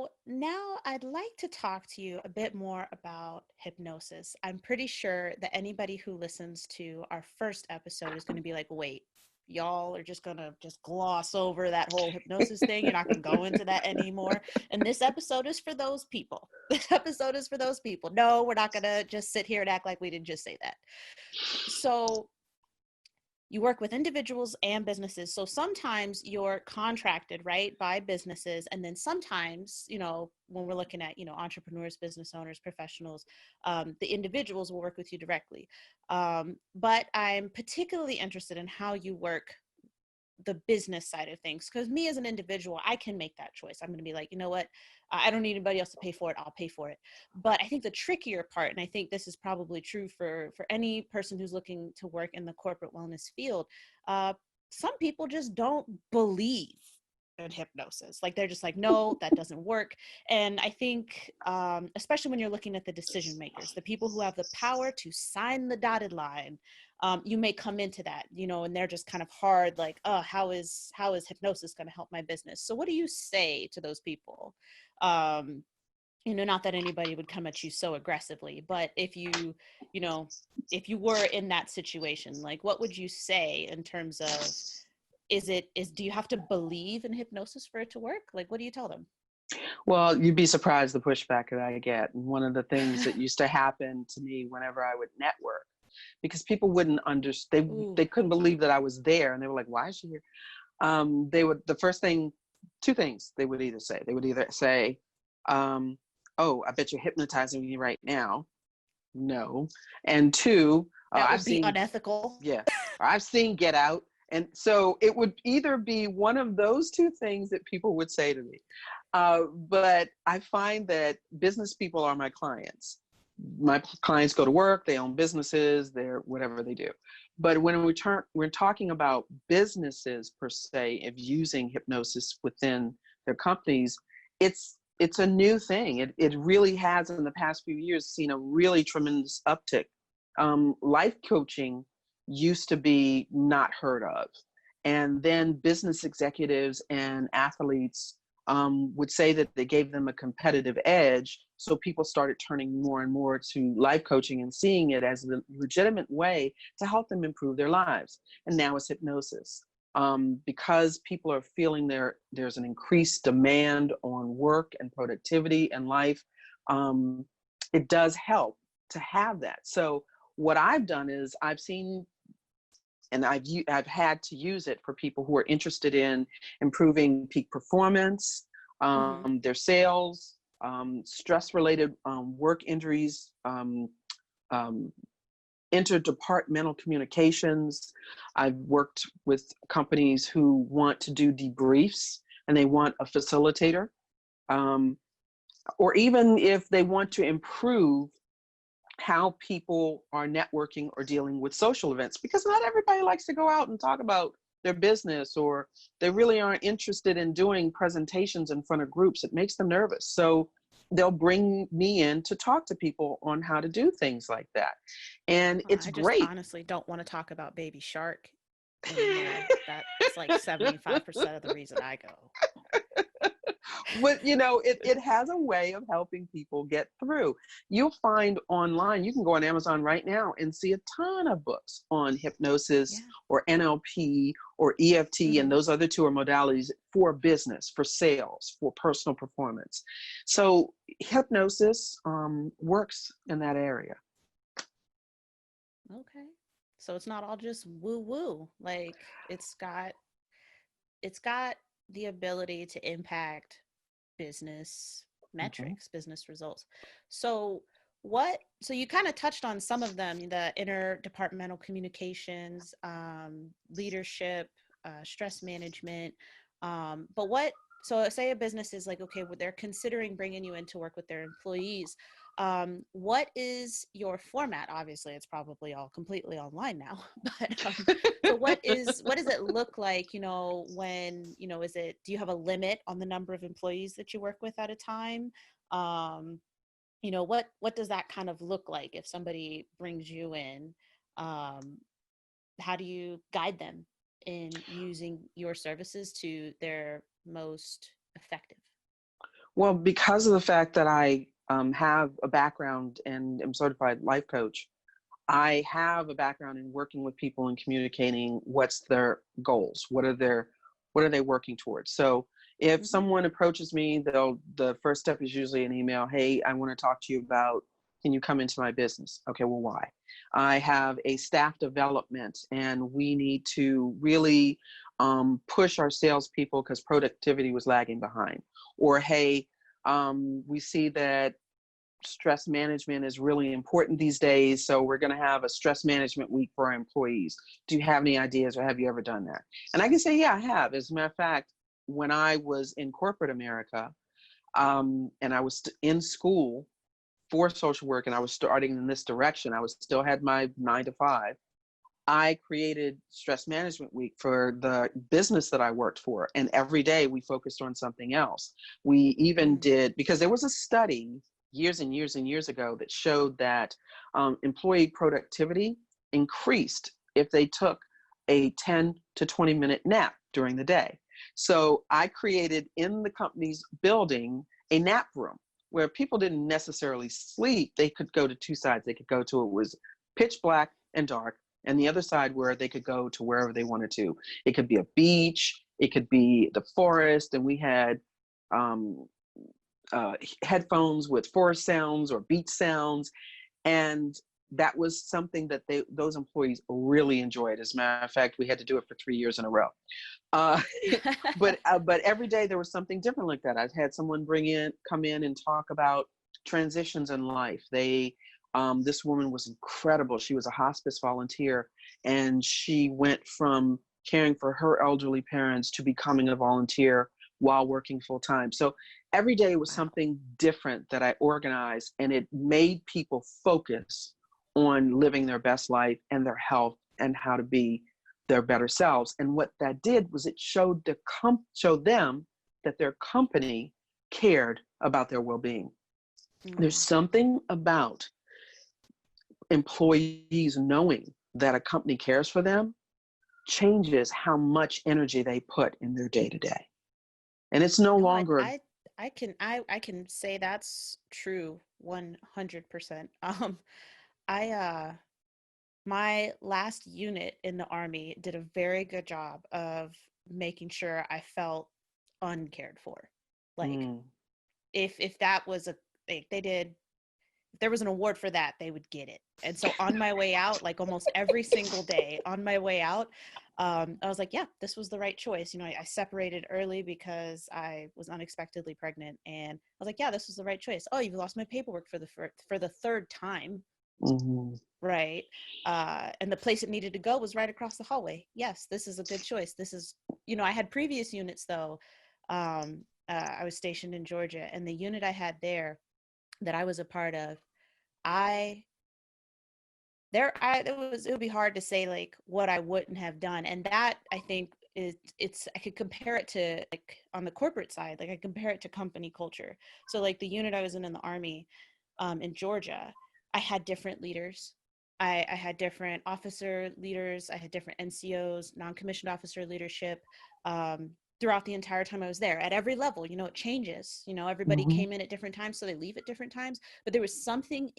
So now I'd like to talk to you a bit more about hypnosis. I'm pretty sure that anybody who listens to our first episode is going to be like, wait, y'all are just going to just gloss over that whole hypnosis thing. You're not going to go into that anymore. And this episode is for those people. This episode is for those people. No, we're not going to just sit here and act like we didn't just say that. So you work with individuals and businesses. So sometimes you're contracted, right, by businesses. And then sometimes, when we're looking at, entrepreneurs, business owners, professionals, the individuals will work with you directly. But I'm particularly interested in how you work the business side of things, because me as an individual, I can make that choice. I'm going to be like, you know what, I don't need anybody else to pay for it, I'll pay for it. But I think the trickier part, and I think this is probably true for any person who's looking to work in the corporate wellness field, some people just don't believe in hypnosis. Like they're just like, no, that doesn't work. And I think especially when you're looking at the decision makers, the people who have the power to sign the dotted line, you may come into that, and they're just kind of hard, like, oh, how is hypnosis going to help my business? So what do you say to those people? Not that anybody would come at you so aggressively, but if if you were in that situation, like, what would you say in terms of, do you have to believe in hypnosis for it to work? Like, what do you tell them? Well, you'd be surprised the pushback that I get. And one of the things that used to happen to me whenever I would network, because people wouldn't understand, they couldn't believe that I was there. And they were like, why is she here? The first thing, two things they would either say. They would either say, oh, I bet you're hypnotizing me right now. No. And two, That would I've be seen, unethical. yeah, I've seen Get Out. And so it would either be one of those two things that people would say to me. But I find that business people are my clients. My clients go to work, they own businesses, they're whatever they do. But when we're talking about businesses per se of using hypnosis within their companies, it's a new thing. It really has in the past few years seen a really tremendous uptick. Life coaching used to be not heard of. And then business executives and athletes would say that they gave them a competitive edge. So people started turning more and more to life coaching and seeing it as a legitimate way to help them improve their lives. And now it's hypnosis. Because people are feeling there's an increased demand on work and productivity and life, it does help to have that. So what I've done is I've seen, and I've had to use it for people who are interested in improving peak performance, their sales, stress-related work injuries, interdepartmental communications. I've worked with companies who want to do debriefs and they want a facilitator, or even if they want to improve how people are networking or dealing with social events, because not everybody likes to go out and talk about their business, or they really aren't interested in doing presentations in front of groups. It makes them nervous. So they'll bring me in to talk to people on how to do things like that. And it's I just great. honestly don't want to talk about Baby Shark anymore. That's like 75% of the reason I go. But it has a way of helping people get through. You'll find online, you can go on Amazon right now and see a ton of books on hypnosis, or NLP or EFT, and those other two are modalities for business, for sales, for personal performance. So hypnosis works in that area. Okay. So it's not all just woo woo. Like it's got the ability to impact business metrics, business results. So you kind of touched on some of them, the interdepartmental communications, leadership, stress management. So say a business is like, okay, well, they're considering bringing you in to work with their employees. What is your format? Obviously it's probably all completely online now, but what does it look like, when, do you have a limit on the number of employees that you work with at a time? What does that kind of look like if somebody brings you in? How do you guide them in using your services to their most effective? Well, because of the fact that I have a background and am certified life coach, I have a background in working with people and communicating what's their goals, what are they working towards. So if Hmm. someone approaches me, the first step is usually an email. Hey, I want to talk to you about, can you come into my business? Okay, well, why? I have a staff development, and we need to really push our salespeople because productivity was lagging behind. Or hey, we see that stress management is really important these days. So we're going to have a stress management week for our employees. Do you have any ideas, or have you ever done that? And I can say, yeah, I have. As a matter of fact, when I was in corporate America, and I was in school for social work, and I was starting in this direction, I was still had my 9 to 5. I created stress management week for the business that I worked for. And every day we focused on something else. We even Mm. did, because there was a study years and years and years ago that showed that employee productivity increased if they took a 10 to 20-minute nap during the day. So I created in the company's building a nap room where people didn't necessarily sleep. They could go to two sides. They could go to, it was pitch black and dark, and the other side where they could go to wherever they wanted to. It could be a beach, it could be the forest, and we had um, headphones with forest sounds or beach sounds, and that was something that those employees really enjoyed. As a matter of fact, we had to do it for 3 years in a row. Uh, but every day there was something different like that. I've had someone come in and talk about transitions in life. This woman was incredible. She was a hospice volunteer, and she went from caring for her elderly parents to becoming a volunteer while working full time. So every day was Wow. something different that I organized, and it made people focus on living their best life and their health and how to be their better selves. And what that did was it showed them that their company cared about their well-being. There's Mm. something about employees knowing that a company cares for them changes how much energy they put in their day to day. And it's no No, longer, I can say that's true 100%. I my last unit in the Army did a very good job of making sure I felt uncared for. Like mm, if that was a they did if there was an award for that, they would get it. And so on my way out, like almost every single day on my way out, I was like, yeah, this was the right choice. I separated early because I was unexpectedly pregnant, and I was like, yeah, this was the right choice. Oh, you've lost my paperwork for the third time, mm, right? And the place it needed to go was right across the hallway. Yes, this is a good choice. This is, I had previous units though. I was stationed in Georgia, and the unit I had there that I was a part of, I it would be hard to say like what I wouldn't have done. And that I think it's I could compare it to like on the corporate side, like I compare it to company culture. So like the unit I was in the Army, in Georgia, I had different leaders. I had different officer leaders. I had different NCOs, non-commissioned officer leadership, um, throughout the entire time I was there. At every level, it changes. Everybody mhm, came in at different times, so they leave at different times. But there was something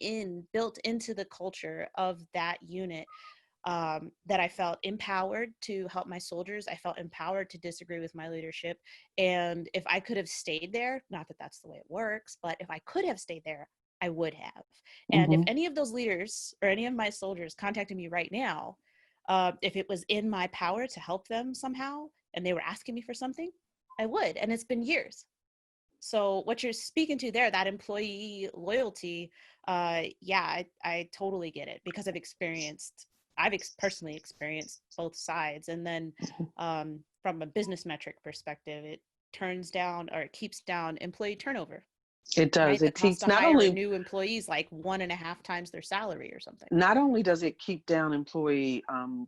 built into the culture of that unit, that I felt empowered to help my soldiers. I felt empowered to disagree with my leadership. And if I could have stayed there, not that that's the way it works, but if I could have stayed there, I would have. And if mhm. any of those leaders or any of my soldiers contacted me right now, if it was in my power to help them somehow and they were asking me for something, I would. And it's been years. So what you're speaking to there, that employee loyalty, yeah, I totally get it because personally experienced both sides. And then from a business metric perspective, it turns down or it keeps down employee turnover, It does. right? The It cost keeps to hire a new employee is like 1.5 times their salary or something. not only does it keep down employee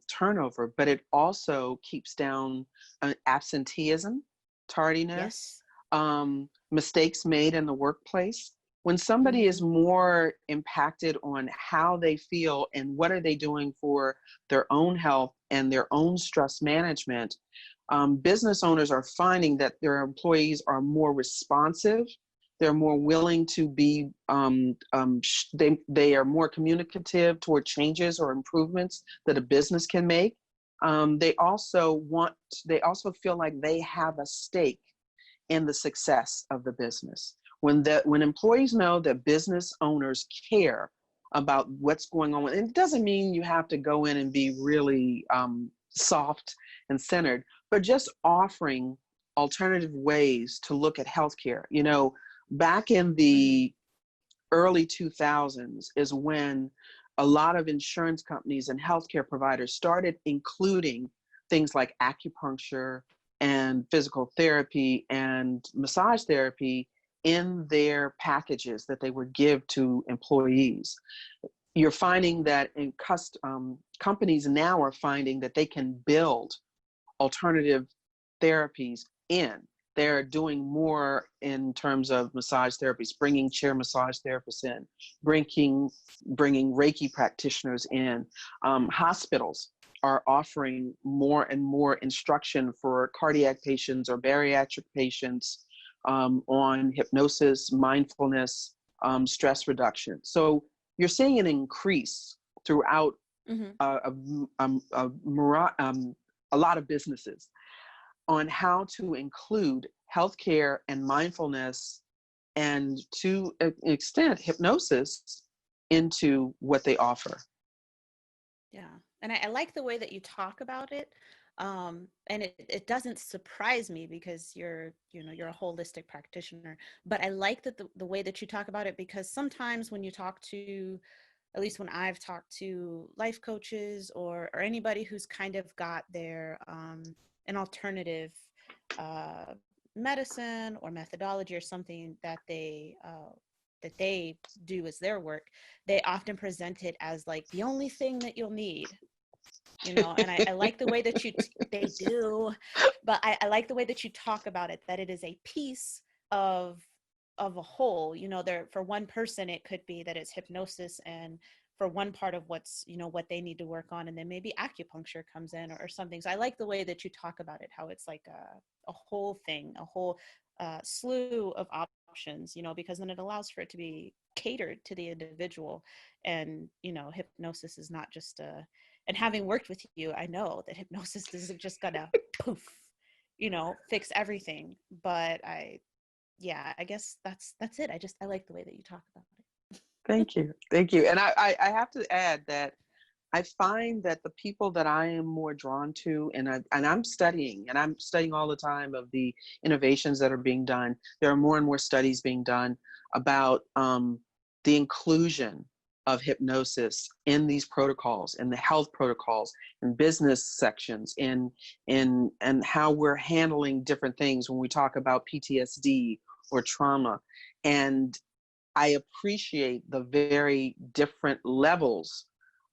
turnover, but it also keeps down absenteeism, tardiness, Yes. mistakes made in the workplace. When somebody is Mm-hmm. more impacted on how they feel and what are they doing for their own health and their own stress management, business owners are finding that their employees are more responsive They're more willing to be, they are more communicative toward changes or improvements that a business can make. They also feel like they have a stake in the success of the business. When employees know that business owners care about what's going on, and it doesn't mean you have to go in and be really soft and centered, but just offering alternative ways to look at healthcare. You know, back in the early 2000s is when a lot of insurance companies and healthcare providers started including things like acupuncture and physical therapy and massage therapy in their packages that they would give to employees. You're finding that companies now are finding that they can build alternative therapies in. They're doing more in terms of massage therapies, bringing chair massage therapists in, bringing Reiki practitioners in. Hospitals are offering more and more instruction for cardiac patients or bariatric patients on hypnosis, mindfulness, stress reduction. So you're seeing an increase throughout a lot of businesses on how to include healthcare and mindfulness, and to an extent hypnosis, into what they offer. Yeah, and I like the way that you talk about it, and it doesn't surprise me because you're a holistic practitioner. But I like that the way that you talk about it, because sometimes when you talk to, at least when I've talked to life coaches or anybody who's kind of got their an alternative medicine or methodology or something that they do as their work, they often present it as like the only thing that you'll need, and I like the way that they do, but I like the way that you talk about it, that it is a piece of a whole. There, for one person it could be that it's hypnosis, and for one part of what's what they need to work on, and then maybe acupuncture comes in or something. So I like the way that you talk about it, how it's like a whole thing, a whole slew of options, because then it allows for it to be catered to the individual. And hypnosis is not just and having worked with you, I know that hypnosis isn't just gonna poof, fix everything. But I guess that's it. I like the way that you talk about it. Thank you. And I have to add that I find that the people that I am more drawn to, and I'm studying all the time of the innovations that are being done. There are more and more studies being done about the inclusion of hypnosis in these protocols, in the health protocols, in business sections, in and how we're handling different things when we talk about PTSD or trauma. And I appreciate the very different levels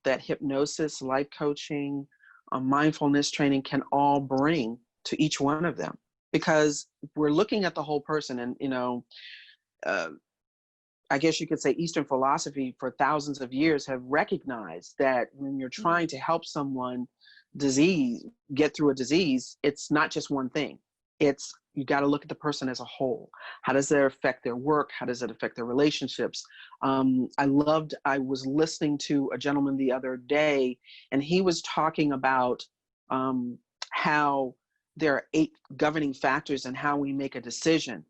that hypnosis, life coaching, mindfulness training can all bring to each one of them, because we're looking at the whole person. And I guess you could say Eastern philosophy for thousands of years have recognized that when you're trying to help someone get through a disease, it's not just one thing. You got to look at the person as a whole. How does that affect their work? How does it affect their relationships? I was listening to a gentleman the other day, and he was talking about how there are 8 governing factors in how we make a decision.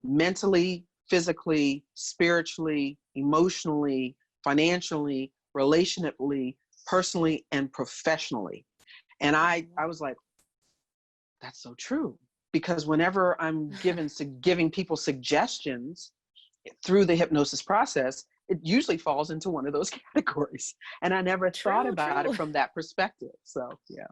Mentally, physically, spiritually, emotionally, financially, relationally, personally, and professionally. And I was like, that's so true. Because whenever I'm giving people suggestions through the hypnosis process, it usually falls into one of those categories. And I never thought about it from that perspective. So, yeah.